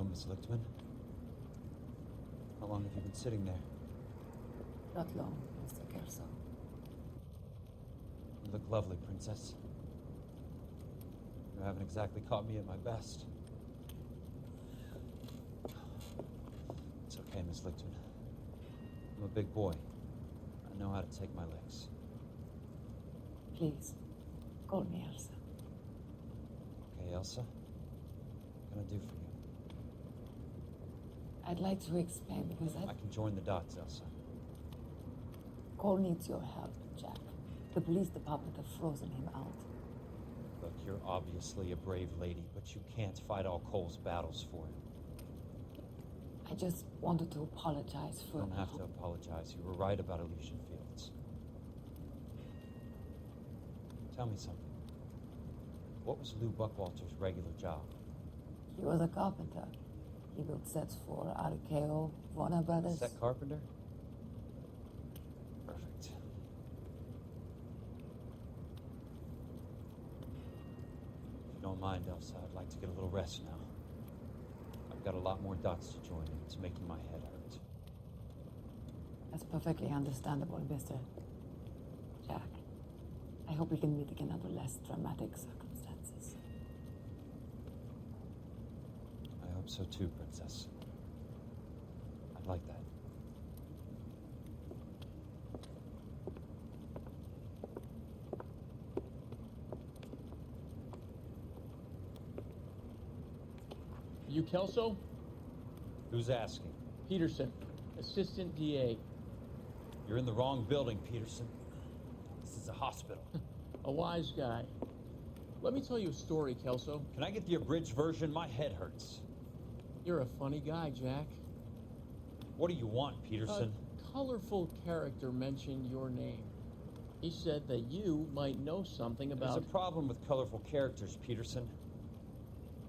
Miss Lichtman. How long have you been sitting there? Not long, Mr. Kelso. You look lovely, Princess. You haven't exactly caught me at my best. It's okay, Miss Lichtman. I'm a big boy. I know how to take my licks. Please, call me Elsa. Okay, Elsa? What can I do for you? I'd like to explain because I can join the dots, Elsa. Cole needs your help, Jack. The police department have frozen him out. Look, you're obviously a brave lady, but you can't fight all Cole's battles for him. I just wanted to apologize for... You don't have to apologize. You were right about Elysian Fields. Tell me something. What was Lou Buckwalter's regular job? He was a carpenter. He built sets for RKO, Warner Brothers. Set carpenter? Perfect. If you don't mind, Elsa, I'd like to get a little rest now. I've got a lot more dots to join, and it's making my head hurt. That's perfectly understandable, Mr. Jack. I hope we can meet again under less dramatic circumstances. I hope so too, Princess. I'd like that. You Kelso? Who's asking? Peterson, Assistant DA. You're in the wrong building, Peterson. This is a hospital. A wise guy. Let me tell you a story, Kelso. Can I get the abridged version? My head hurts. You're a funny guy, Jack. What do you want, Peterson? A colorful character mentioned your name. He said that you might know something about... There's a problem with colorful characters, Peterson.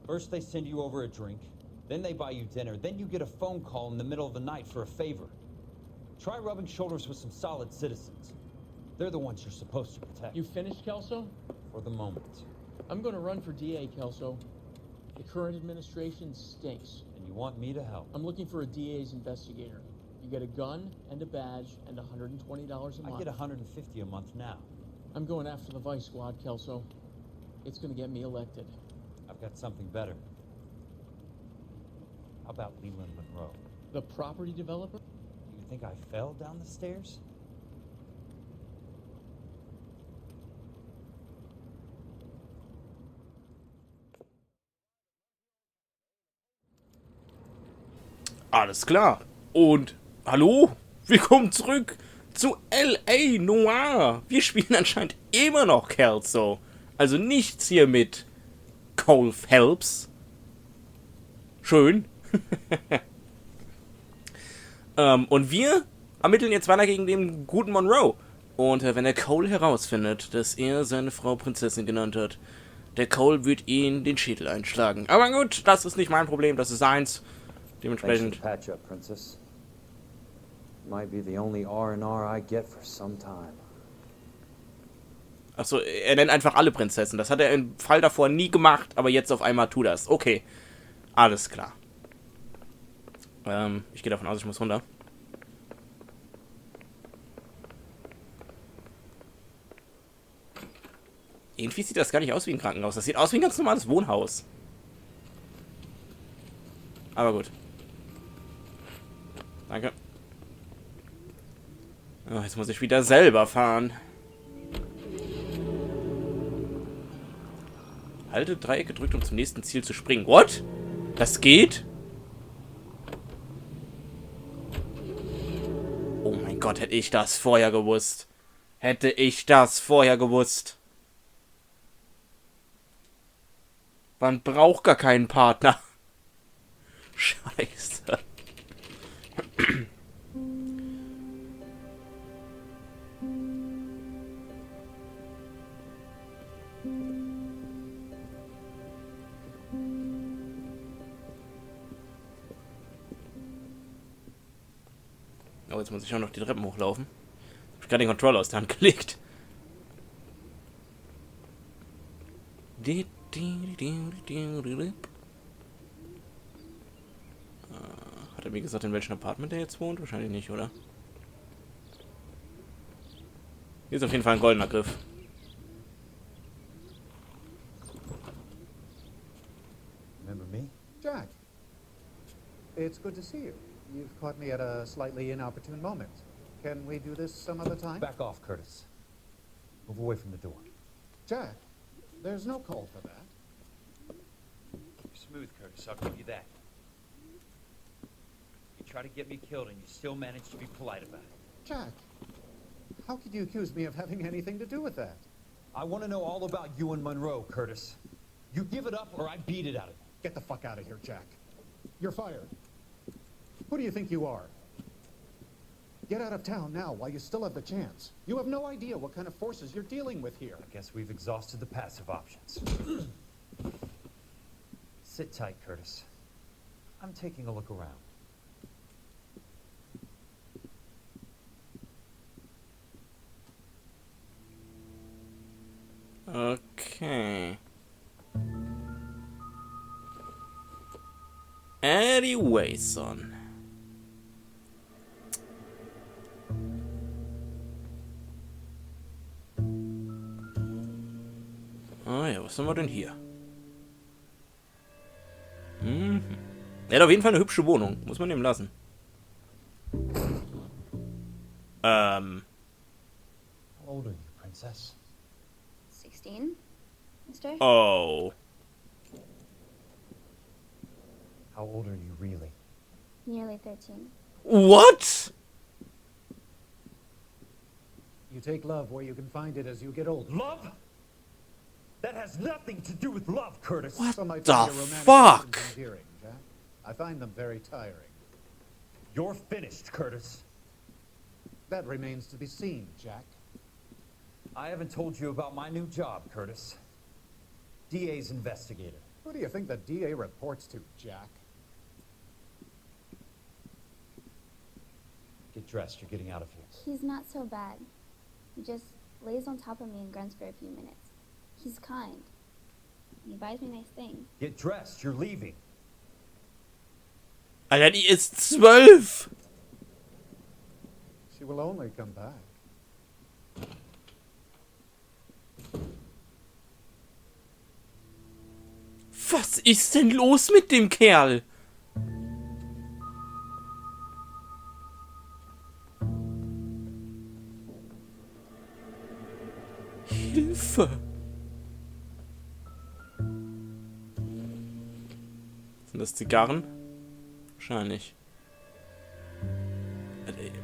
First they send you over a drink, then they buy you dinner, then you get a phone call in the middle of the night for a favor. Try rubbing shoulders with some solid citizens. They're the ones you're supposed to protect. You finished, Kelso? For the moment. I'm going to run for DA, Kelso. The current administration stinks. And you want me to help? I'm looking for a DA's investigator. You get a gun and a badge and $120 a month. I get $150 a month now. I'm going after the Vice Squad, Kelso. It's going to get me elected. I've got something better. How about Leland Monroe? The property developer? Do you think I fell down the stairs? Alles klar. Und hallo, willkommen zurück zu L.A. Noire. Wir spielen anscheinend immer noch Kelso. Also nichts hier mit Cole Phelps. Schön. Und wir ermitteln jetzt weiter gegen den guten Monroe. Und wenn der Cole herausfindet, dass er seine Frau Prinzessin genannt hat, der Cole wird ihn den Schädel einschlagen. Aber gut, das ist nicht mein Problem, das ist seins. Dementsprechend. Patch up, Princess. Might be the only R&R I get for some time. Achso, er nennt einfach alle Prinzessen. Das hat er im Fall davor nie gemacht, aber jetzt auf einmal tut das. Okay, alles klar. Ich gehe davon aus, ich muss runter. Irgendwie sieht das gar nicht aus wie ein Krankenhaus. Das sieht aus wie ein ganz normales Wohnhaus. Aber gut. Danke. Oh, jetzt muss ich wieder selber fahren. Halte Dreieck gedrückt, um zum nächsten Ziel zu springen. What? Das geht? Oh mein Gott, hätte ich das vorher gewusst. Hätte ich das vorher gewusst. Man braucht gar keinen Partner. Scheiße. Oh, jetzt muss ich auch noch die Treppen hochlaufen. Ich habe gerade den Controller aus der Hand gelegt. er mir gesagt, in welchem Apartment er jetzt wohnt? Wahrscheinlich nicht, oder? Hier ist auf jeden Fall ein goldener Griff. Remember me? Jack, it's good to see you. You've caught me at a slightly inopportune moment. Can we do this some other time? Back off, Curtis. Move away from the door. Jack, there's no call for that. You're smooth, Curtis, I'll give you that. You try to get me killed and you still manage to be polite about it. Jack, how could you accuse me of having anything to do with that? I want to know all about you and Monroe, Curtis. You give it up or I beat it out of you. Get the fuck out of here, Jack. You're fired. Who do you think you are? Get out of town now while you still have the chance. You have no idea what kind of forces you're dealing with here. I guess we've exhausted the passive options. Sit tight, Curtis. I'm taking a look around. Okay. Anyway, son. Ah ja, was haben wir denn hier? Mhm. Er hat auf jeden Fall eine hübsche Wohnung. Muss man ihm lassen. How old are you, Princess? 16, mister? Oh. How old are you really? Nearly 13. What? You take love where you can find it as you get older. Love? That has nothing to do with love, Curtis. What Some might the find your romantic fuck? emotions endearing, Jack. I find them very tiring. You're finished, Curtis. That remains to be seen, Jack. I haven't told you about my new job, Curtis. DA's investigator. Who do you think the DA reports to, Jack? Get dressed, you're getting out of here. He's not so bad. He just lays on top of me and grunts for a few minutes. He's kind. He buys me nice things. Get dressed, you're leaving. Alter, die ist 12. She will only come back. Was ist denn los mit dem Kerl? Hilfe. Sind das Zigarren? Wahrscheinlich.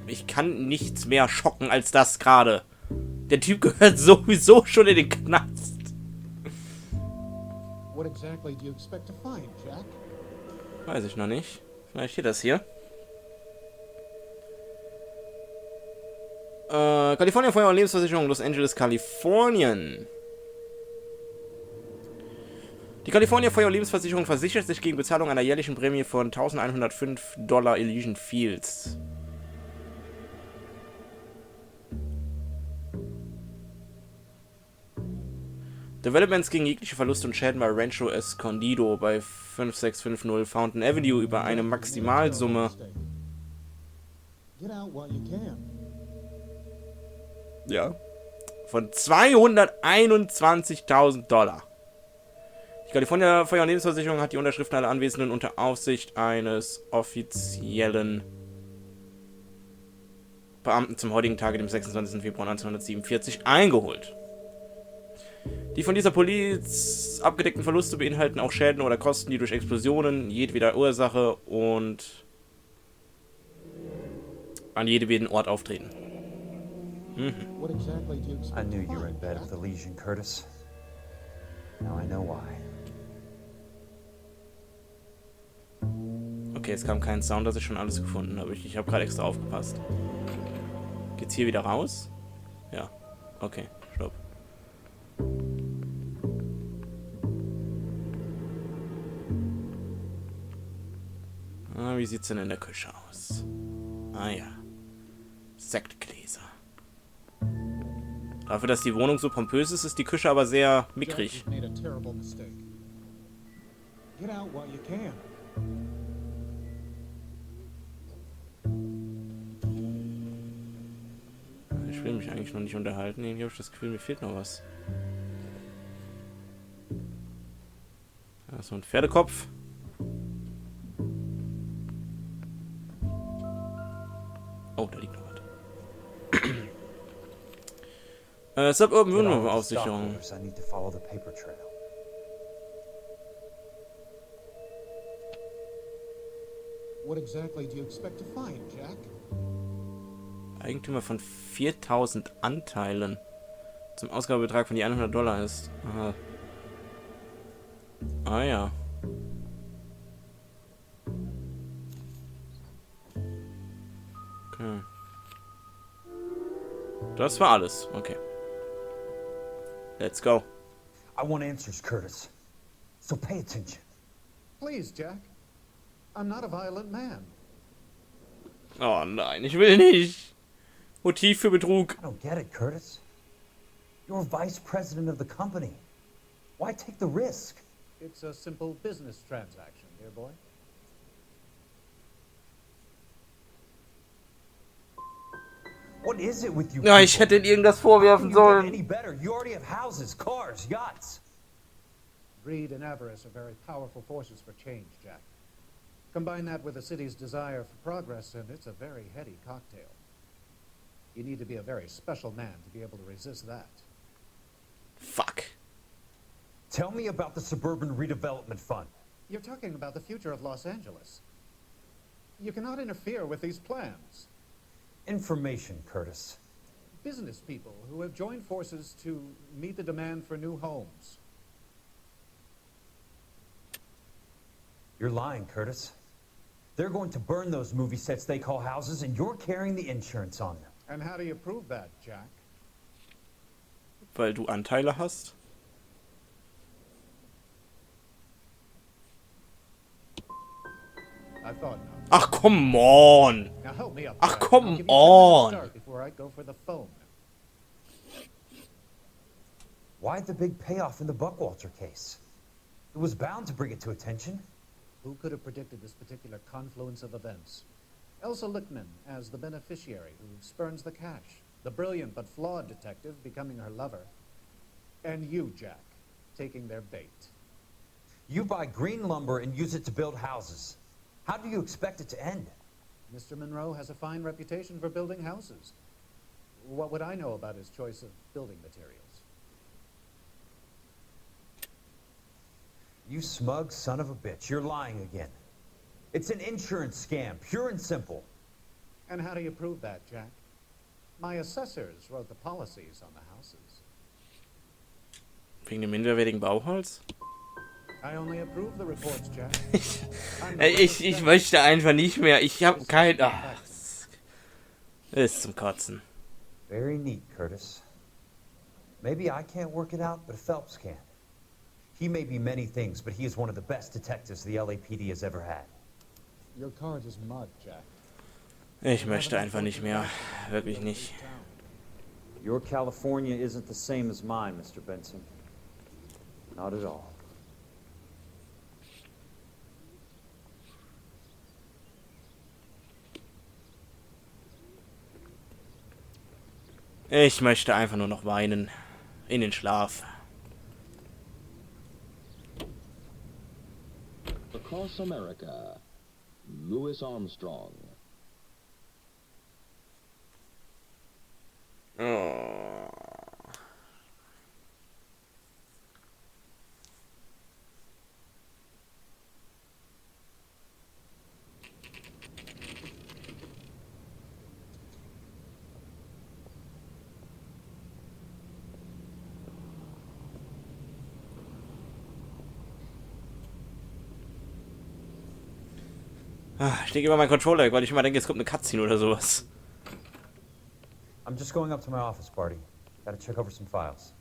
Ich kann nichts mehr schocken als das gerade. Der Typ gehört sowieso schon in den Knast. What exactly do you expect to find, Jack? Weiß ich noch nicht. Vielleicht hier das hier. California Feuer- und Lebensversicherung, Los Angeles, Kalifornien. Die California Feuer- und Lebensversicherung versichert sich gegen Bezahlung einer jährlichen Prämie von $1105 Elysian Fields. Developments gegen jegliche Verluste und Schäden bei Rancho Escondido bei 5650 Fountain Avenue über eine Maximalsumme. Get out while you can. Ja. Von $221.000. Die California Feuer- und Lebensversicherung hat die Unterschriften aller Anwesenden unter Aufsicht eines offiziellen Beamten zum heutigen Tage, dem 26. Februar 1947, eingeholt. Die von dieser Police abgedeckten Verluste beinhalten auch Schäden oder Kosten, die durch Explosionen jedweder Ursache und an jedem Ort auftreten. What exactly do you expect I knew to you were in find, bed Jack? with the Legion, Curtis. Now I know why. Okay, es kam kein Sound, dass ich schon alles gefunden habe. Ich habe gerade extra aufgepasst. Geht's hier wieder raus? Ja. Okay, stopp. Ah, wie sieht's denn in der Küche aus? Ah ja. Sektgläser. Dafür, dass die Wohnung so pompös ist, ist die Küche aber sehr Jack, mickrig. you've made a terrible mistake. Get out while you can. will mich eigentlich noch nicht unterhalten. Irgendwie habe ich das Gefühl, mir fehlt noch was. Da ist so ein Pferdekopf. Oh, da liegt noch was. Suburban-Wohnungsaufsicherung. I need to follow the paper trail. What exactly do you expect to find, Jack? Eigentümer von 4000 Anteilen. Zum Ausgabebetrag von je $100 ist. Aha. Ah ja. Okay. Das war alles. Okay. Let's go. I want answers, Curtis. So pay attention. Please, Jack. I'm not a violent man. Oh nein, ich will nicht. Motiv für Betrug. I don't get it, Curtis. You're vice president of the company. Why take the risk? It's a simple business transaction, dear boy. What is it with you? Ja, ich hätte ihnen irgendwas vorwerfen sollen. Any better? You already have houses, cars, yachts. Greed and avarice are very powerful forces for change, Jack. Combine that with the city's desire for progress, and it's a very heady cocktail. You need to be a very special man to be able to resist that. Fuck. Tell me about the Suburban Redevelopment Fund. You're talking about the future of Los Angeles. You cannot interfere with these plans. Information, Curtis. Business people who have joined forces to meet the demand for new homes. You're lying, Curtis. They're going to burn those movie sets they call houses, and you're carrying the insurance on them. And how do you prove that, Jack? Weil du Anteile hast? I thought not. Ach, come on. Now help me up. Ach, Jack. come I'll give you 10 minutes to on. start before I go for the phone. Why the big payoff in the Buckwalter case? It was bound to bring it to attention. Who could have predicted this particular confluence of events? Elsa Lichtman as the beneficiary who spurns the cash, the brilliant but flawed detective becoming her lover, and you, Jack, taking their bait. You buy green lumber and use it to build houses. How do you expect it to end? Mr. Monroe has a fine reputation for building houses. What would I know about his choice of building materials? You smug son of a bitch, you're lying again. It's an insurance scam, pure and simple. And how do you prove that, Jack? My assessors wrote the policies on the houses. Wegen dem minderwertigen Bauholz? I only approve the reports, Jack. Ich möchte einfach nicht mehr. Ich habe kein... Ach, ist zum Kotzen. Very neat, Curtis. Maybe I can't work it out, but Phelps can. He may be many things, but he is one of the best detectives the LAPD has ever had. Your card is mud, Jack. Ich möchte einfach nicht mehr. Wirklich nicht. Your California isn't the same as mine, Mr. Benson. Not at all. Ich möchte einfach nur noch weinen. In den Schlaf. Across America, Louis Armstrong. Oh. Ich lege immer meinen Controller weg, weil ich immer denke, es kommt eine Cutscene oder sowas. I'm just going up to my office, Barty. Gotta check over some files.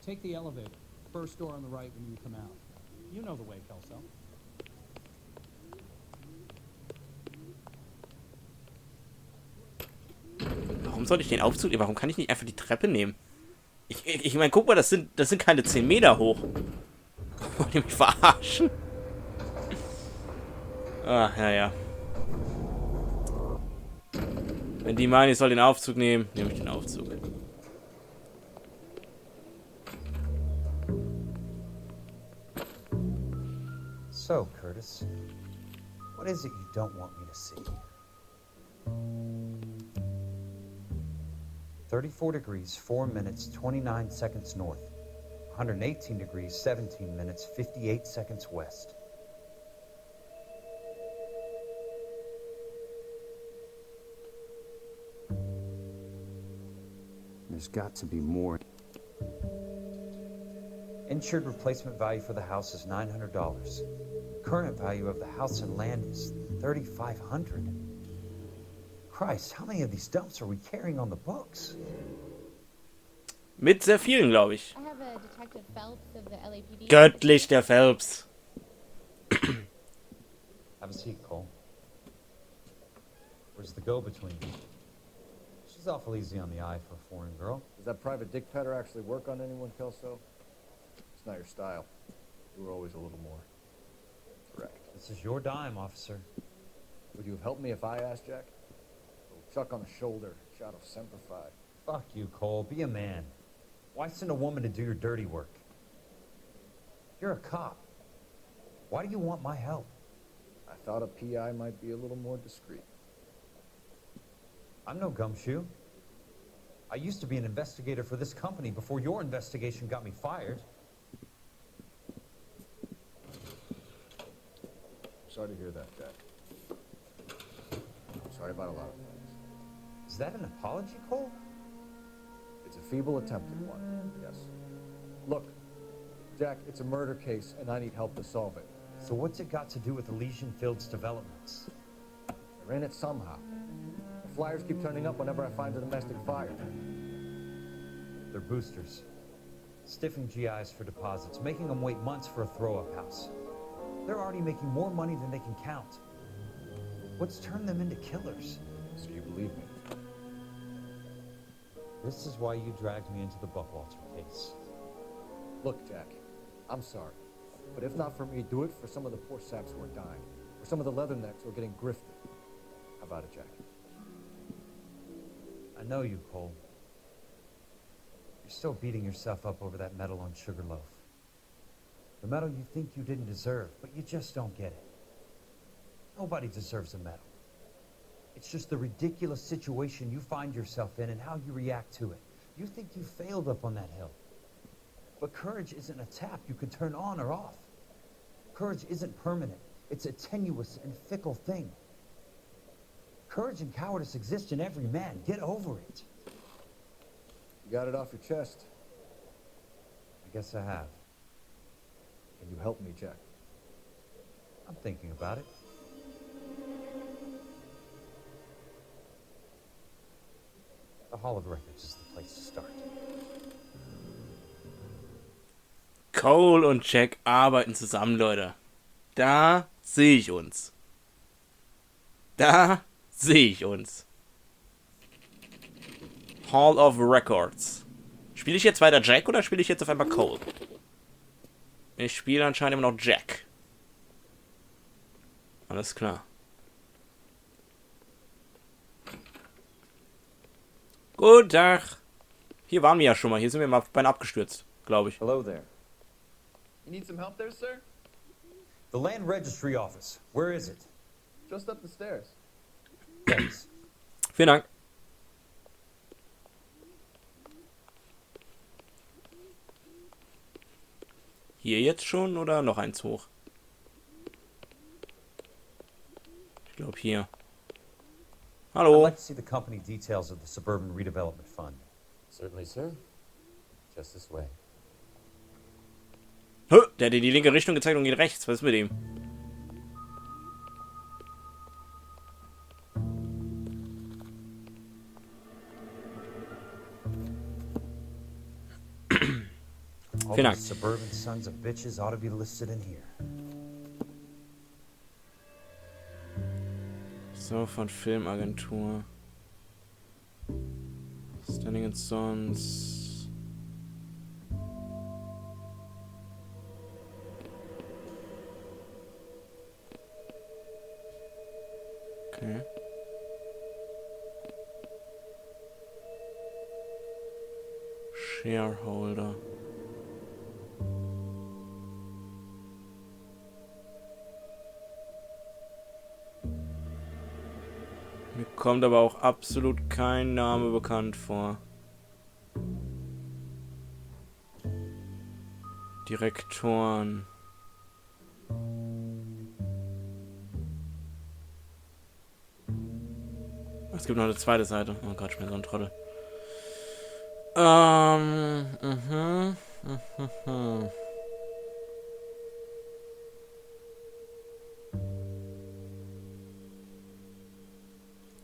Take the elevator. First door on the right when you come out. You know the way, Kelso. Warum soll ich den Aufzug nehmen? Warum kann ich nicht einfach die Treppe nehmen? Ich meine, guck mal, das sind keine 10 Meter hoch. Wollt ihr mich verarschen? Ah, ja. Wenn die meinen, ich soll den Aufzug nehmen, nehme ich den Aufzug. So, Curtis, what is it you don't want me to see? 34 degrees, 4 minutes, 29 seconds north. 118 degrees, 17 minutes, 58 seconds west. There's got to be more. Insured replacement value for the house is $900. Current value of the house and land is $3,500. Christ, how many of these dumps are we carrying on the books? Mit sehr vielen, glaube ich. I have a Detective Phelps of the LAPD. Göttlich, der Phelps. Have a seat, Cole. Where's the go-between? She's awful easy on the eye for a foreign girl. Does that private dick petter actually work on anyone, Kelso? It's not your style. You were always a little more direct. This is your dime, officer. Would you have helped me if I asked, Jack? A little chuck on the shoulder, shot of Semper Fi. Fuck you, Cole. Be a man. Why send a woman to do your dirty work? You're a cop. Why do you want my help? I thought a PI might be a little more discreet. I'm no gumshoe. I used to be an investigator for this company before your investigation got me fired. Sorry to hear that, Jack. Sorry about a lot of things. Is that an apology, Cole? It's a feeble attempt at one, yes. Look, Jack, it's a murder case, and I need help to solve it. So what's it got to do with Elysian Fields developments? They're in it somehow. The flyers keep turning up whenever I find a domestic fire. They're boosters. Stiffing GIs for deposits, making them wait months for a throw-up house. They're already making more money than they can count. What's turned them into killers? So you believe me? This is why you dragged me into the Buckwalter case. Look, Jack, I'm sorry. But if not for me, do it for some of the poor saps who are dying. Or some of the leathernecks who are getting grifted. How about it, Jack? I know you, Cole. You're still beating yourself up over that medal on Sugarloaf. The medal you think you didn't deserve, but you just don't get it. Nobody deserves a medal. It's just the ridiculous situation you find yourself in and how you react to it. You think you failed up on that hill. But courage isn't a tap you can turn on or off. Courage isn't permanent. It's a tenuous and fickle thing. Courage and cowardice exist in every man. Get over it. You got it off your chest. I guess I have. Can you help me, Jack? I'm thinking about it. The Hall of Records is the place to start. Cole und Jack arbeiten zusammen, Leute. Da sehe ich uns. Da sehe ich uns. Hall of Records. Spiele ich jetzt weiter Jack oder spiele ich jetzt auf einmal Cole? Ich spiele anscheinend immer noch Jack. Alles klar. Guten Tag. Hier waren wir ja schon mal. Hier sind wir mal beinahe abgestürzt, glaube ich. Hello there. You need some help there, sir? The Land Registry Office. Where is it? Just up the stairs. Thanks. Vielen Dank. Hier jetzt schon oder noch eins hoch? Ich glaube hier. I'd Hallo. like to see the company details of the Suburban Redevelopment Fund. Certainly, sir. Just this way. Hö, der hat in die linke Richtung gezeigt und geht rechts. Was ist mit ihm? All Vielen Dank. these suburban sons of bitches ought to be listed in here. So, von Filmagentur. Standing and Sons. Okay. Shareholder. Mir kommt aber auch absolut kein Name bekannt vor. Direktoren. Es gibt noch eine zweite Seite. Oh Gott, ich bin so ein Trottel.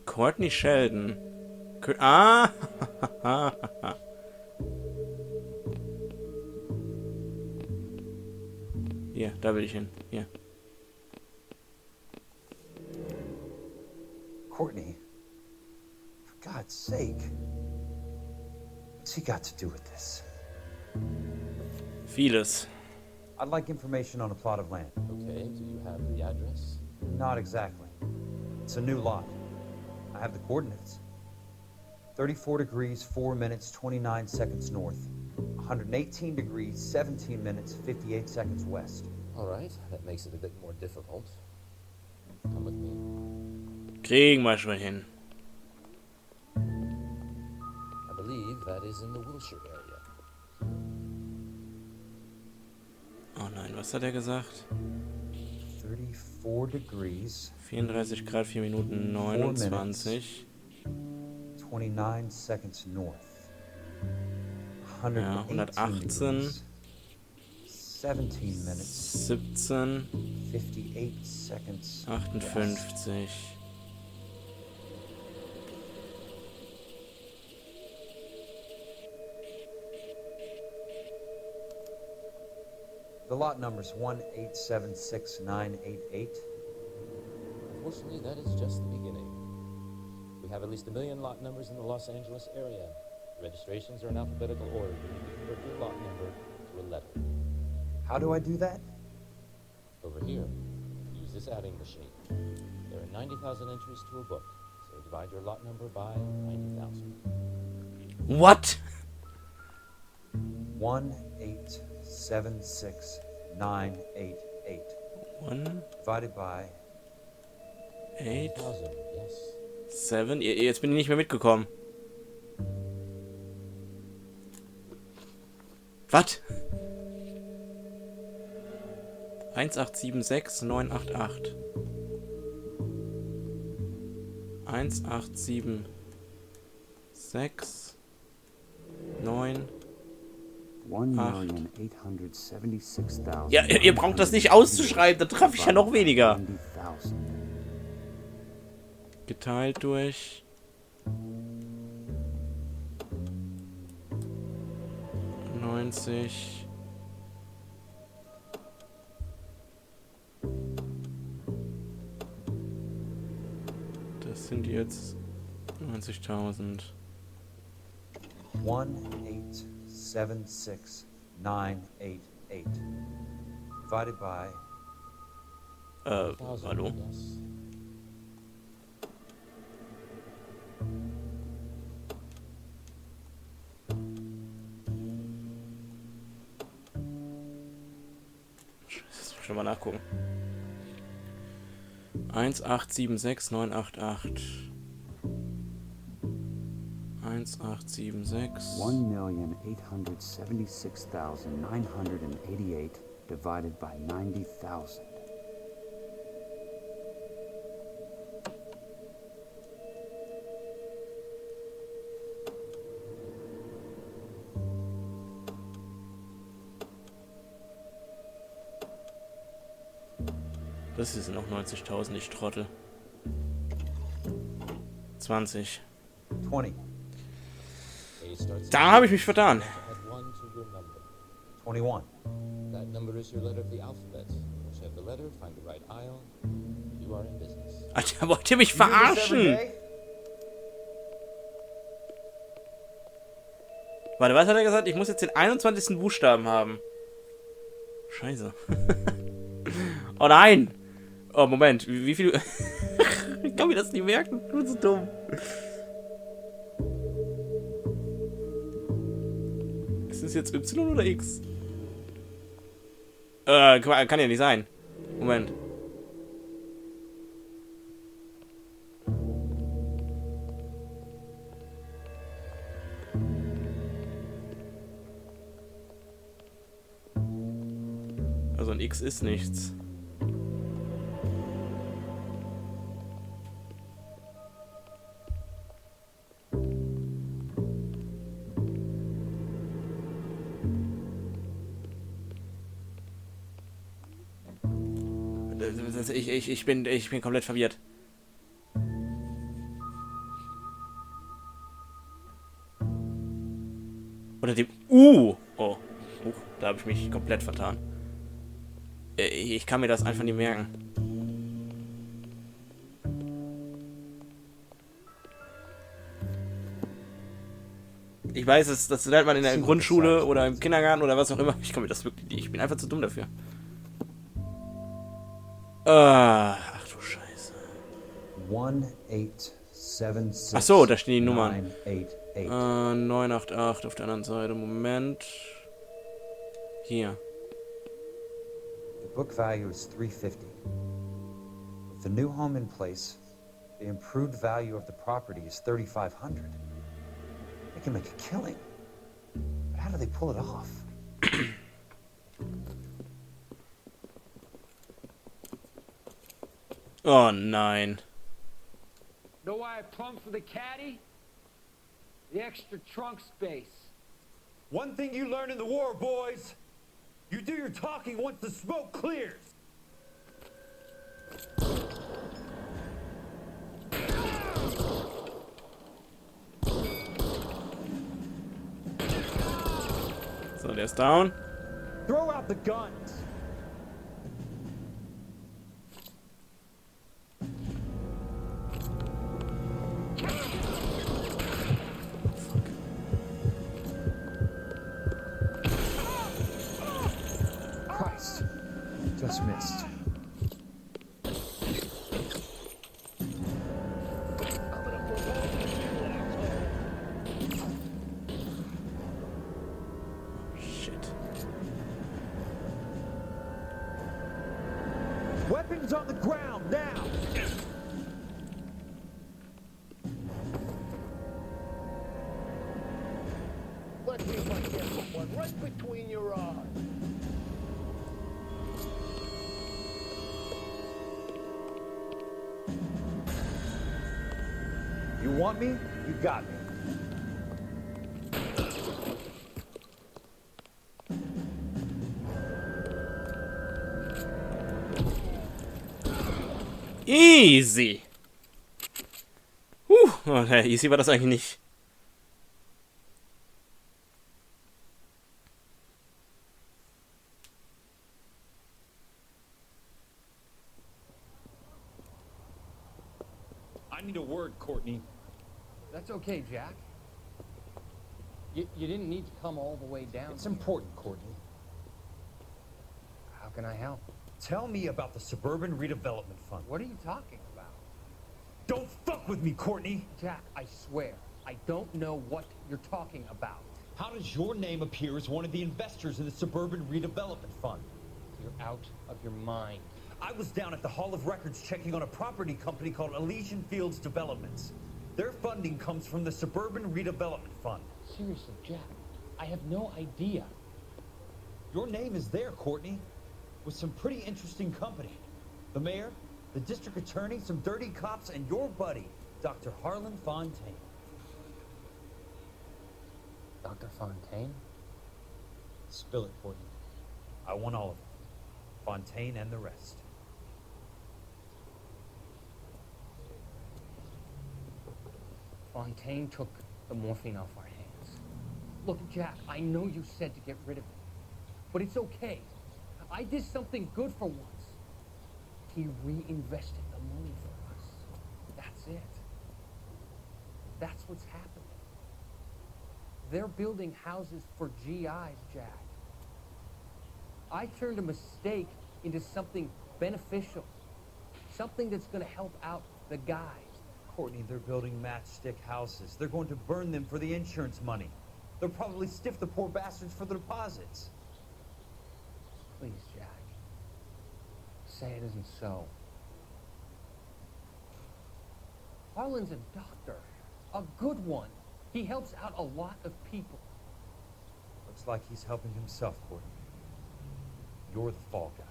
Courtney Sheldon. Hier, da will ich hin. Hier. Courtney, for God's sake. What's he got to do with this? Vieles. I'd like information on a plot of land. Okay, do you have the address? Not exactly. It's a new lot. I have the coordinates. 34 degrees, 4 minutes, 29 seconds north. 118 degrees, 17 minutes, 58 seconds west. All right, that makes it a bit more difficult. Come with me. Kriegen wir schon hin. I believe that is in the Wilshire area. Oh nein, was hat er gesagt? 34 degrees. 34 Grad, 4 Minuten 29. 29 seconds north. Ja, 118. 17 minutes. 17. 58 seconds. 58. The lot number's 1876988. Unfortunately, that is just the beginning. We have at least 1 million lot numbers in the Los Angeles area. Registrations are in alphabetical order. You can convert your lot number to a letter. How do I do that? Over here, use this adding machine. There are 90,000 entries to a book, so divide your lot number by 90,000. What? 1876988. 1 divided by 8 1,000, yes. 7. Jetzt bin ich nicht mehr mitgekommen. Was? 1876988. 18769 1,876,000. Ja, ihr braucht das nicht auszuschreiben, da treffe ich ja noch weniger. 90,000. Geteilt durch 90. Das sind jetzt 90.000. 1876988 divided by hallo? Yes. Das muss ich mal nachgucken. 1876988. 1876988 1,876,988 divided by 90,000. Das sind noch 90.000, ich Trottel. 20. 20. Da habe ich mich vertan. 21. That number is your letter of the alphabet. Once you have the letter, find the right aisle. You are in business. Alter, wollt ihr mich verarschen? Warte, was hat er gesagt? Ich muss jetzt den 21. Buchstaben haben. Scheiße. Oh nein! Oh, Moment. Wie viel... Ich kann mir das nicht merken. Ich bin so dumm. Ist es jetzt Y oder X? Kann ja nicht sein. Moment. Also ein X ist nichts. Ich bin komplett verwirrt. Oder dem Oh, da habe ich mich komplett vertan. Ich kann mir das einfach nicht merken. Ich weiß, das lernt man in der Grundschule oder im Kindergarten oder was auch immer. Ich kann mir das wirklich nicht. Ich bin einfach zu dumm dafür. Ach du Scheiße. 1876. Ach so, da stehen die Nummern. 988 auf der anderen Seite. Moment. Hier. The book value is $350. With the new home in place, the improved value of the property is $3,500. They can make a killing. But how do they pull it off? Oh nein. Know why I plumbed for the caddy? The extra trunk space. One thing you learn in the war, boys. You do your talking once the smoke clears. So, der ist down. Throw out the guns. Christ. Just missed. Shit. Weapons on the ground now. Let's see if I can get one right between your eyes. You want me? You got me. Easy. Easy war das eigentlich nicht. I need a word, Courtney. That's okay, Jack. You didn't need to come all the way down. It's important, Courtney. How can I help? Tell me about the Suburban Redevelopment Fund. What are you talking about? Don't fuck with me, Courtney! Jack, I swear, I don't know what you're talking about. How does your name appear as one of the investors in the Suburban Redevelopment Fund? You're out of your mind. I was down at the Hall of Records checking on a property company called Elysian Fields Developments. Their funding comes from the Suburban Redevelopment Fund. Seriously, Jack, I have no idea. Your name is there, Courtney, with some pretty interesting company. The mayor, the district attorney, some dirty cops, and your buddy, Dr. Harlan Fontaine. Dr. Fontaine? Spill it, Courtney. I want all of it. Fontaine and the rest. Fontaine took the morphine off our hands. Look, Jack, I know you said to get rid of it, but it's okay. I did something good for once. He reinvested the money for us. That's it. That's what's happening. They're building houses for GIs, Jack. I turned a mistake into something beneficial. Something that's going to help out the guys. Courtney, they're building matchstick houses. They're going to burn them for the insurance money. They'll probably stiff the poor bastards for the deposits. Please, Jack. Say it isn't so. Harlan's a doctor. A good one. He helps out a lot of people. Looks like he's helping himself, Courtney. You're the fall guy.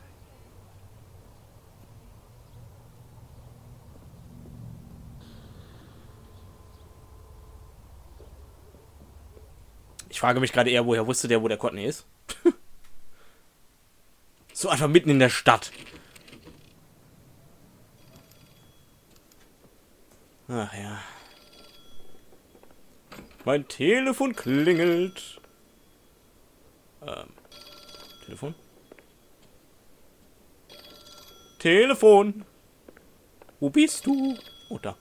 Ich frage mich gerade eher, woher wusste der, wo der Courtney ist? So einfach mitten in der Stadt. Ach ja. Mein Telefon klingelt. Telefon? Telefon! Wo bist du? Oh, da.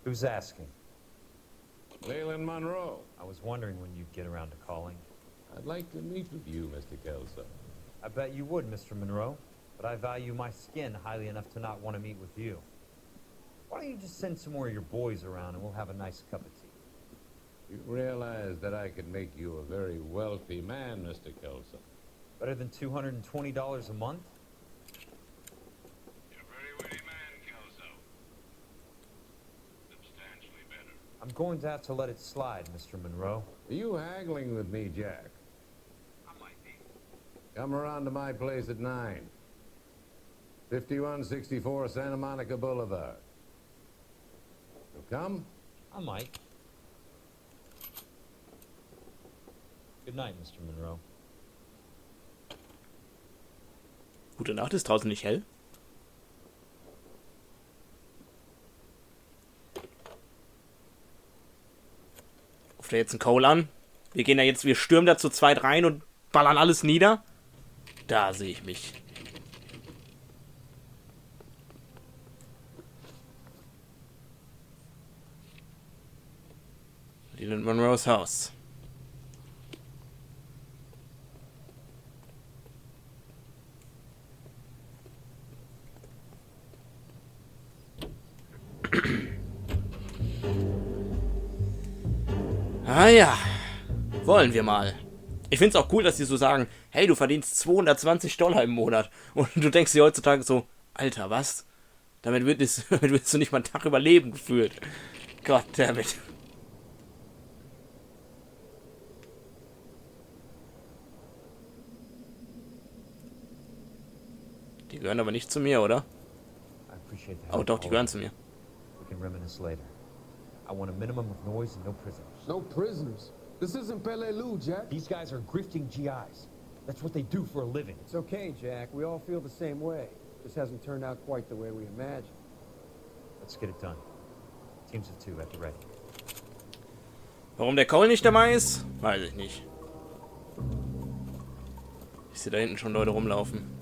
Who's asking? Leland Monroe. I was wondering when you'd get around to calling. I'd like to meet with you, Mr. Kelso. I bet you would, Mr. Monroe. But I value my skin highly enough to not want to meet with you. Why don't you just send some more of your boys around and we'll have a nice cup of tea? You realize that I could make you a very wealthy man, Mr. Kelso. Better than $220 a month? You're a very witty man, Kelso. Substantially better. I'm going to have to let it slide, Mr. Monroe. Are you haggling with me, Jack? I might be. Come around to my place at 9. 5164 Santa Monica Boulevard. You'll come? I might. Good night, Mr. Monroe. Gute Nacht, ist draußen nicht hell? Ruft er jetzt einen Cole an? Wir gehen da jetzt, wir stürmen da zu zweit rein und ballern alles nieder? Da sehe ich mich. Leland Monroes Haus. Ah ja, wollen wir mal. Ich finde es auch cool, dass die so sagen, hey, du verdienst $220 im Monat. Und du denkst dir heutzutage so, Alter, was? Damit wirst du nicht mal einen Tag überleben gefühlt. Goddammit. Die gehören aber nicht zu mir, oder? Oh doch, die gehören zu mir. We can reminisce later. I want a minimum of noise and no prisoners. No prisoners? This isn't Peleliu, Jack. These guys are grifting GIs. That's what they do for a living. It's okay, Jack. We all feel the same way. This hasn't turned out quite the way we imagined. Let's get it done. Teams of 2 at the ready. Warum der Cole nicht dabei ist? Weiß ich nicht. Ich sehe da hinten schon Leute rumlaufen.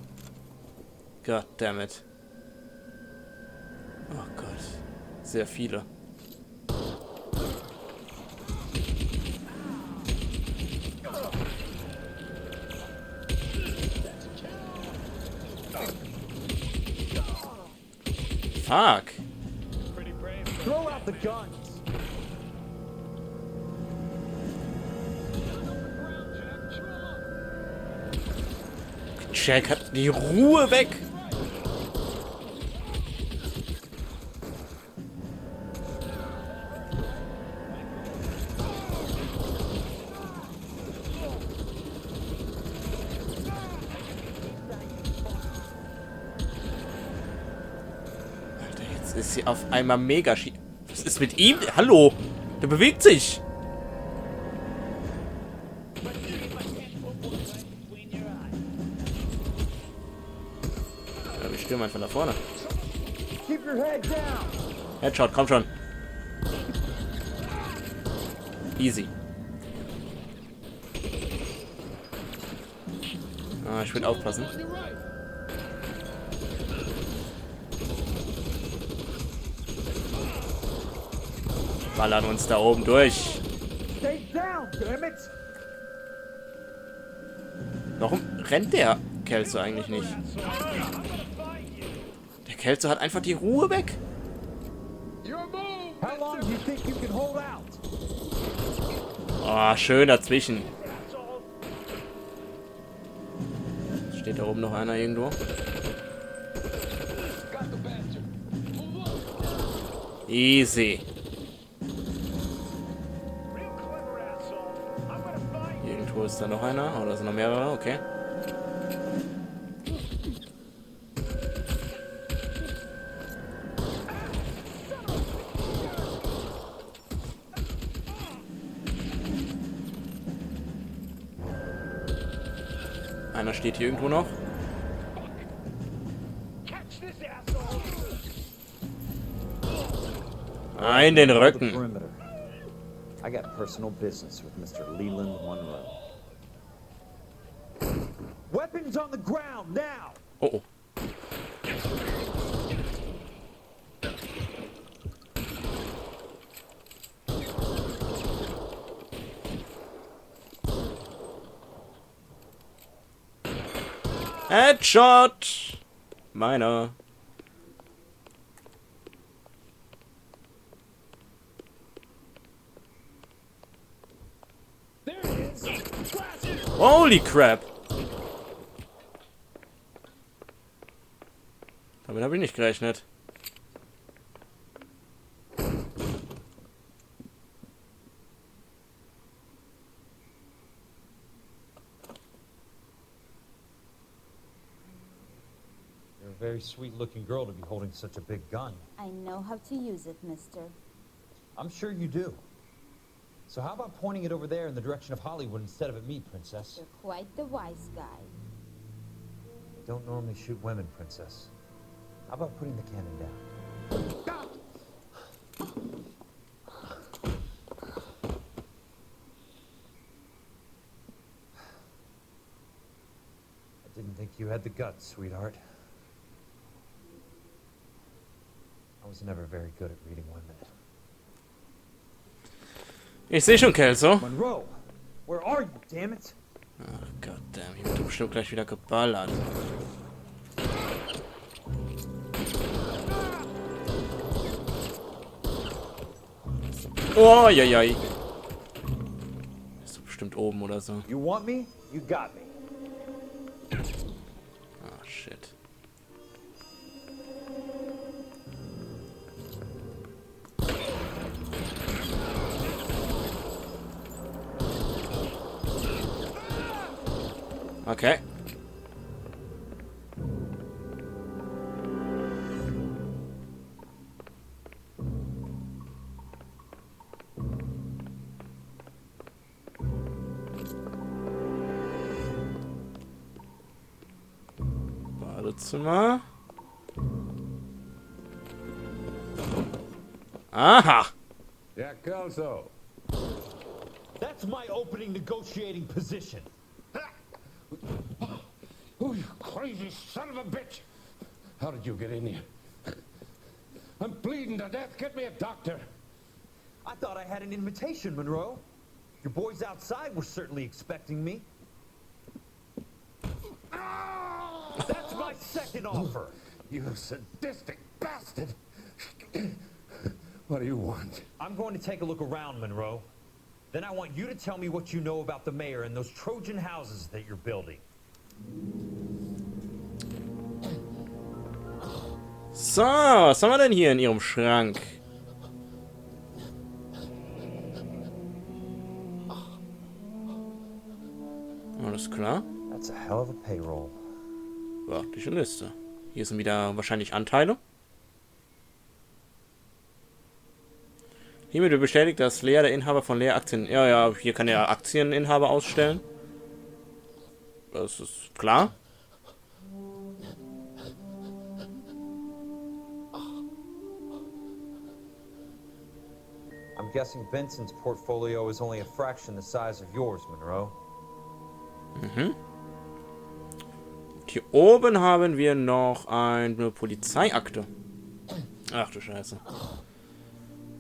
Goddammit. Oh Gott. Sehr viele. Fuck. Throw out the guns. Jack hat die Ruhe weg. Ist sie auf einmal mega schief. Was ist mit ihm? Hallo? Der bewegt sich. Ja, wir stürmen einfach nach vorne. Headshot, komm schon. Easy. Ah, ich will aufpassen. Ballern uns da oben durch. Warum rennt der Kelso eigentlich nicht? Der Kelso hat einfach die Ruhe weg. Your move, How long do you think you can hold out? Oh, schön dazwischen. Steht da oben noch einer irgendwo? Easy. Irgendwo ist da noch einer. Oder sind noch mehrere? Okay. Einer steht hier irgendwo noch. Nein, den Rücken. I got personal business with Mr. Leland Monroe. Weapons on the ground now. Oh oh. Headshot! Meiner. Holy crap! Damit habe ich nicht gerechnet. You're a very sweet-looking girl to be holding such a big gun. I know how to use it, mister. I'm sure you do. So how about pointing it over there in the direction of Hollywood instead of at me, Princess? You're quite the wise guy. I don't normally shoot women, Princess. How about putting the cannon down? I didn't think you had the guts, sweetheart. I was never very good at reading women. Ich sehe schon Kelso. Monroe, where are you, damn it? Ach Gottverdammt, hier wird bestimmt gleich wieder geballert. Oh, jai. Ist doch bestimmt oben oder so. You want me? You got me. Ah, shit. Okay. Badezimmer. Aha. Jack Kelso. That's my opening negotiating position. Oh, you crazy son of a bitch! How did you get in here? I'm bleeding to death. Get me a doctor. I thought I had an invitation, Monroe. Your boys outside were certainly expecting me. That's my second offer. You sadistic bastard! What do you want? I'm going to take a look around, Monroe. Then I want you to tell me what you know about the mayor and those Trojan houses that you're building. So, was haben wir denn hier in ihrem Schrank? Alles klar. That's a hell of a payroll. Wörtliche Liste. Hier sind wieder wahrscheinlich Anteile. Hiermit wird bestätigt, dass Lea der Inhaber von Lea Aktien... Ja, hier kann er Aktieninhaber ausstellen. Das ist klar. I'm guessing Benson's portfolio is only a fraction the size of yours, Monroe. Mhm. Und hier oben haben wir noch eine Polizeiakte. Ach du Scheiße.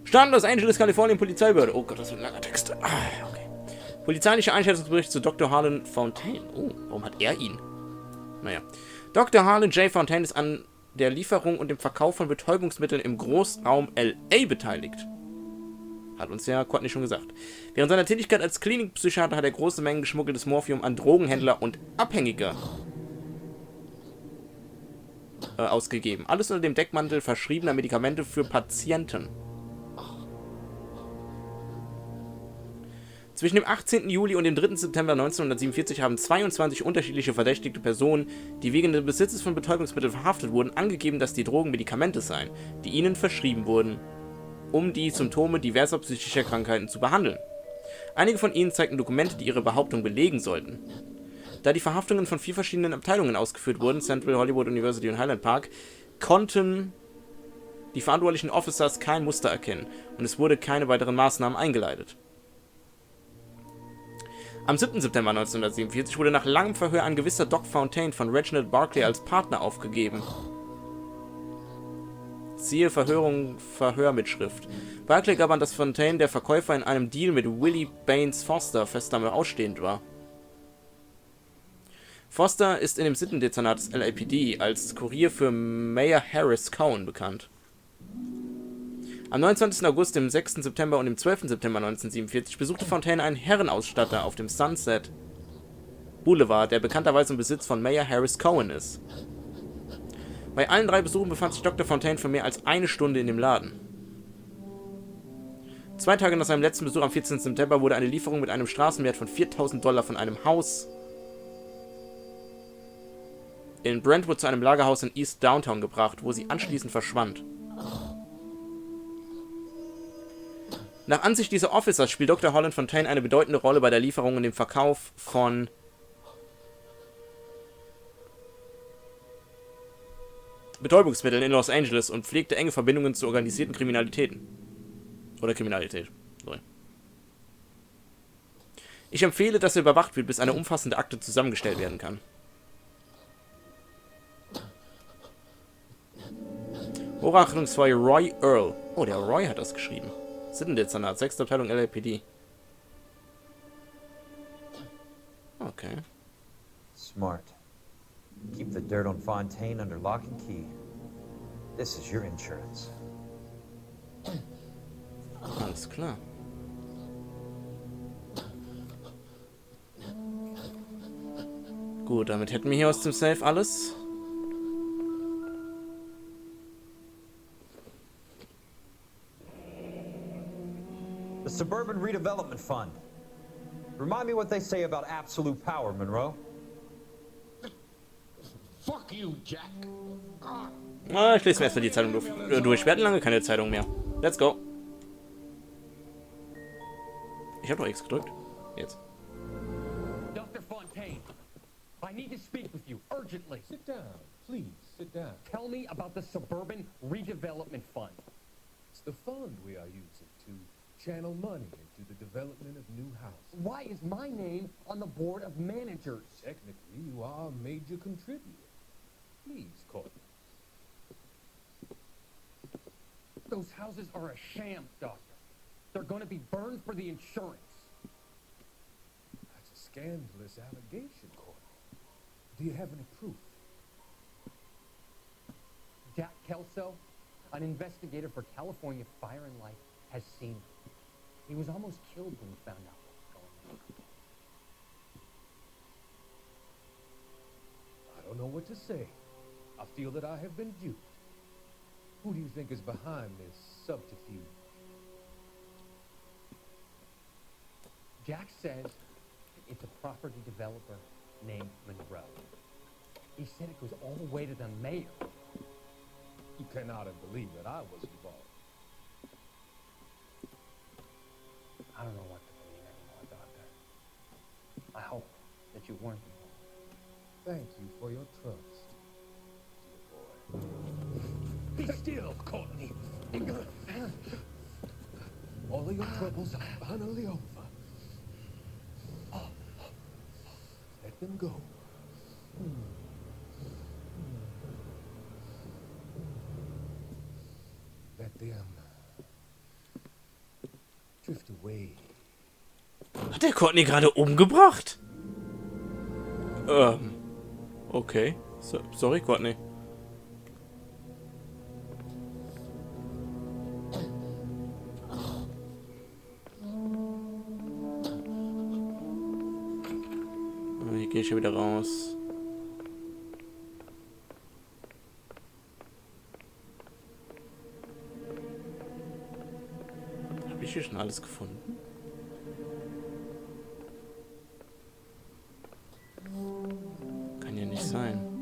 Stadt Los Angeles, Kalifornien, Polizeibehörde. Oh Gott, das wird ein langer Text. Okay. Polizeilicher Einschätzungsbericht zu Dr. Harlan Fontaine. Oh, warum hat er ihn? Naja. Dr. Harlan J. Fontaine ist der Lieferung und dem Verkauf von Betäubungsmitteln im Großraum LA beteiligt. Hat uns ja Courtney schon gesagt. Während seiner Tätigkeit als Klinikpsychiater hat er große Mengen geschmuggeltes Morphium an Drogenhändler und Abhängige ausgegeben. Alles unter dem Deckmantel verschriebener Medikamente für Patienten. Zwischen dem 18. Juli und dem 3. September 1947 haben 22 unterschiedliche verdächtigte Personen, die wegen des Besitzes von Betäubungsmitteln verhaftet wurden, angegeben, dass die Drogen Medikamente seien, die ihnen verschrieben wurden, um die Symptome diverser psychischer Krankheiten zu behandeln. Einige von ihnen zeigten Dokumente, die ihre Behauptung belegen sollten. Da die Verhaftungen von 4 verschiedenen Abteilungen ausgeführt wurden, Central, Hollywood University und Highland Park, konnten die verantwortlichen Officers kein Muster erkennen und es wurde keine weiteren Maßnahmen eingeleitet. Am 7. September 1947 wurde nach langem Verhör ein gewisser Doc Fontaine von Reginald Barclay als Partner aufgegeben. Siehe Verhörmitschrift. Barclay gab an, dass Fontaine der Verkäufer in einem Deal mit Willie Baines Foster fest damit ausstehend war. Foster ist in dem Sittendezernat des LAPD als Kurier für Mayor Harris Cohen bekannt. Am 29. August, dem 6. September und dem 12. September 1947 besuchte Fontaine einen Herrenausstatter auf dem Sunset Boulevard, der bekannterweise im Besitz von Mayor Harris Cohen ist. Bei allen 3 Besuchen befand sich Dr. Fontaine für mehr als eine Stunde in dem Laden. 2 Tage nach seinem letzten Besuch am 14. September wurde eine Lieferung mit einem Straßenwert von $4.000 von einem Haus in Brentwood zu einem Lagerhaus in East Downtown gebracht, wo sie anschließend verschwand. Nach Ansicht dieser Officers spielt Dr. Holland Fontaine eine bedeutende Rolle bei der Lieferung und dem Verkauf von Betäubungsmitteln in Los Angeles und pflegte enge Verbindungen zu organisierten Kriminalitäten. Oder Kriminalität. Sorry. Ich empfehle, dass er überwacht wird, bis eine umfassende Akte zusammengestellt werden kann. Hochachtungsvoll Roy Earl. Oh, der Roy hat das geschrieben. Sittendezernat, 6. Abteilung LAPD. Okay. Smart. Keep the dirt on Fontaine under lock and key. This is your insurance. Alles klar. Gut, damit hätten wir hier aus dem Safe alles. The Suburban Redevelopment Fund. Remind me what they say about absolute power, Monroe. Fuck you, Jack. Ich lese mir erstmal die Zeitung durch. Wir hatten lange keine Zeitung mehr. Let's go. Ich habe doch X gedrückt. Jetzt. Dr. Fontaine, I need to speak with you urgently. Sit down, please, sit down. Tell me about the Suburban Redevelopment Fund. It's the fund we are using to channel money into the development of new houses. Why is my name on the board of managers? Technically, you are a major contributor. Please, Courtney. Those houses are a sham, Doctor. They're going to be burned for the insurance. That's a scandalous allegation, Courtney. Do you have any proof? Jack Kelso, an investigator for California Fire and Life, has seen them. He was almost killed when he found out what was going on. I don't know what to say. I feel that I have been duped. Who do you think is behind this subterfuge? Jack says it's a property developer named Monroe. He said it goes all the way to the mayor. You cannot believe that I was involved. I don't know what to believe anymore, Doctor. I hope that you weren't involved. Thank you for your trust, dear boy. Be still, Courtney. All of your troubles are finally over. Let them go. Let them drift away. Hat der Courtney gerade umgebracht? Okay. Sorry, Courtney. gehe ich hier wieder raus. Habe ich hier schon alles gefunden? Kann ja nicht sein.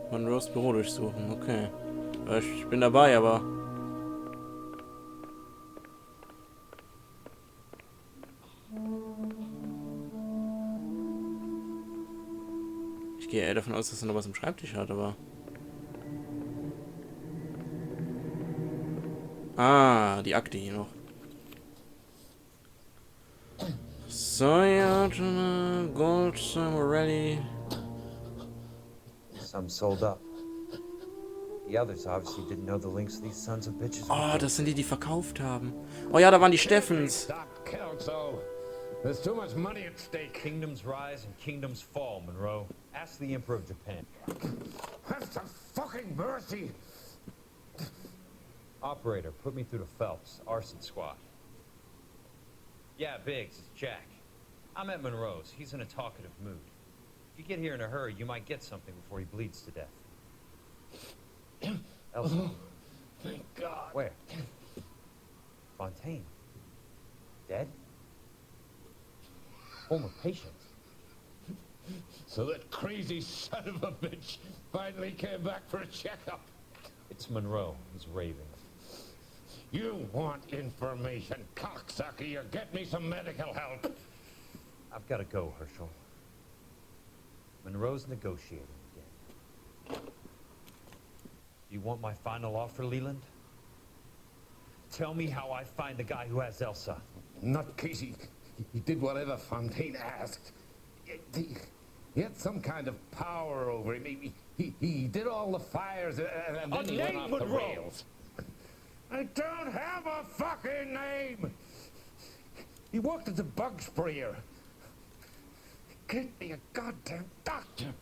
Monroes Büro durchsuchen, okay. Ich bin dabei, aber... Ich gehe eher davon aus, dass er noch was im Schreibtisch hat, aber... Ah, die Akte hier noch. So, ja, Gold, we're ready. Some sold up. The others obviously didn't know the links these sons of bitches. Oh, das sind die, die verkauft haben. Oh ja, da waren die Steffens. There's too much money at stake. Kingdoms rise and kingdoms fall, Monroe. Ask the Emperor of Japan. Have some fucking mercy. Operator, put me through to Phelps, arson squad. Yeah, Biggs, it's Jack. I'm at Monroe's. He's in a talkative mood. If you get here in a hurry, you might get something before he bleeds to death. Elsa. Oh, thank God. Where? Fontaine. Dead? Former patient. So that crazy son of a bitch finally came back for a checkup. It's Monroe. He's raving. You want information, cocksucker. You get me some medical help. I've got to go, Herschel. Monroe's negotiating again. Do you want my final offer, Leland? Tell me how I find the guy who has Elsa. Not Casey. He did whatever Fontaine asked. He had some kind of power over him. He did all the fires and then he went off the rails. I don't have a fucking name! He worked as a bug sprayer. Get me a goddamn doctor!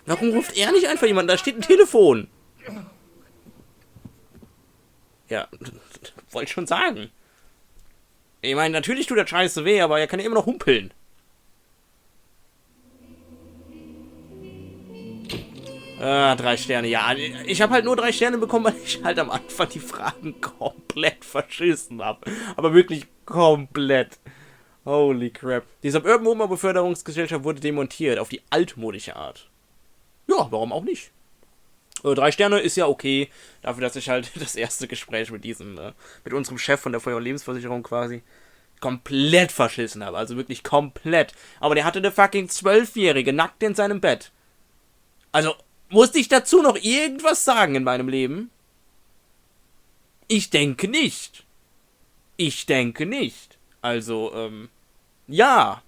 Warum ruft er nicht einfach jemanden? Da steht ein Telefon. Ja, wollte schon sagen. Ich meine, natürlich tut der Scheiße weh, aber er kann ja immer noch humpeln. Ah, 3 Sterne. Ja, ich habe halt nur 3 Sterne bekommen, weil ich halt am Anfang die Fragen komplett verschissen habe. Aber wirklich komplett. Holy crap. Die Suburban-Beförderungsgesellschaft wurde demontiert auf die altmodische Art. Ja, warum auch nicht? 3 Sterne ist ja okay, dafür, dass ich halt das erste Gespräch mit mit unserem Chef von der Feuer- und Lebensversicherung quasi komplett verschissen habe. Also wirklich komplett. Aber der hatte eine fucking 12-Jährige nackt in seinem Bett. Also, musste ich dazu noch irgendwas sagen in meinem Leben? Ich denke nicht. Ich denke nicht. Also, ja.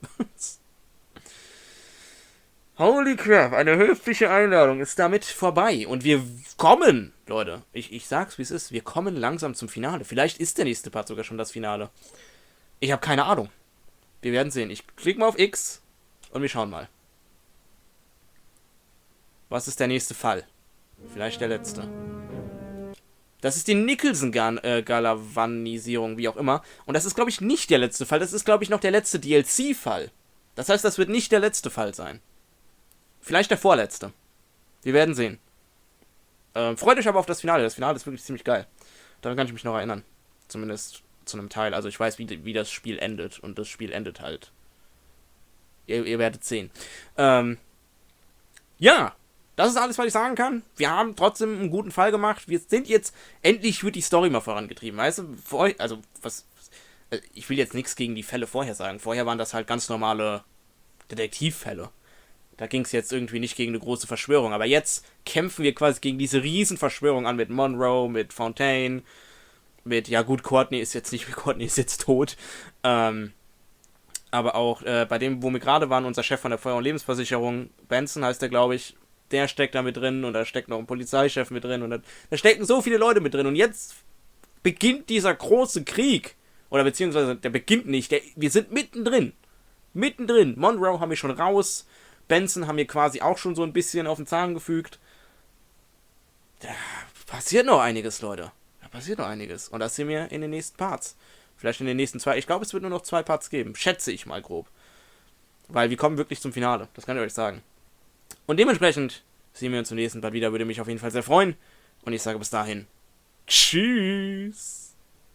Holy crap, eine höfliche Einladung ist damit vorbei. Und wir kommen, Leute, ich sag's wie es ist, wir kommen langsam zum Finale. Vielleicht ist der nächste Part sogar schon das Finale. Ich habe keine Ahnung. Wir werden sehen. Ich klicke mal auf X und wir schauen mal. Was ist der nächste Fall? Vielleicht der letzte. Das ist die Nicholson-Galavanisierung, wie auch immer. Und das ist, glaube ich, nicht der letzte Fall. Das ist, glaube ich, noch der letzte DLC-Fall. Das heißt, das wird nicht der letzte Fall sein. Vielleicht der vorletzte. Wir werden sehen. Freut euch aber auf das Finale. Das Finale ist wirklich ziemlich geil. Daran kann ich mich noch erinnern. Zumindest zu einem Teil. Also ich weiß, wie das Spiel endet. Und das Spiel endet halt. Ihr werdet sehen. Ja. Das ist alles, was ich sagen kann. Wir haben trotzdem einen guten Fall gemacht. Wir sind jetzt... Endlich wird die Story mal vorangetrieben. Weißt du? Ich will jetzt nichts gegen die Fälle vorher sagen. Vorher waren das halt ganz normale Detektivfälle. Da ging es jetzt irgendwie nicht gegen eine große Verschwörung. Aber jetzt kämpfen wir quasi gegen diese Riesenverschwörung an mit Monroe, mit Fontaine, mit, ja gut, Courtney ist jetzt nicht, Courtney ist jetzt tot. Aber auch bei dem, wo wir gerade waren, unser Chef von der Feuer- und Lebensversicherung, Benson heißt der, glaube ich, der steckt da mit drin und da steckt noch ein Polizeichef mit drin und da stecken so viele Leute mit drin und jetzt beginnt dieser große Krieg. Oder beziehungsweise, der beginnt nicht, wir sind mittendrin. Mittendrin. Monroe haben wir schon raus, Benson haben wir quasi auch schon so ein bisschen auf den Zahn gefügt. Da passiert noch einiges, Leute. Da passiert noch einiges. Und das sehen wir in den nächsten Parts. Vielleicht in den nächsten 2. Ich glaube, es wird nur noch 2 Parts geben. Schätze ich mal grob. Weil wir kommen wirklich zum Finale. Das kann ich euch sagen. Und dementsprechend sehen wir uns im nächsten Part wieder. Würde mich auf jeden Fall sehr freuen. Und ich sage bis dahin. Tschüss.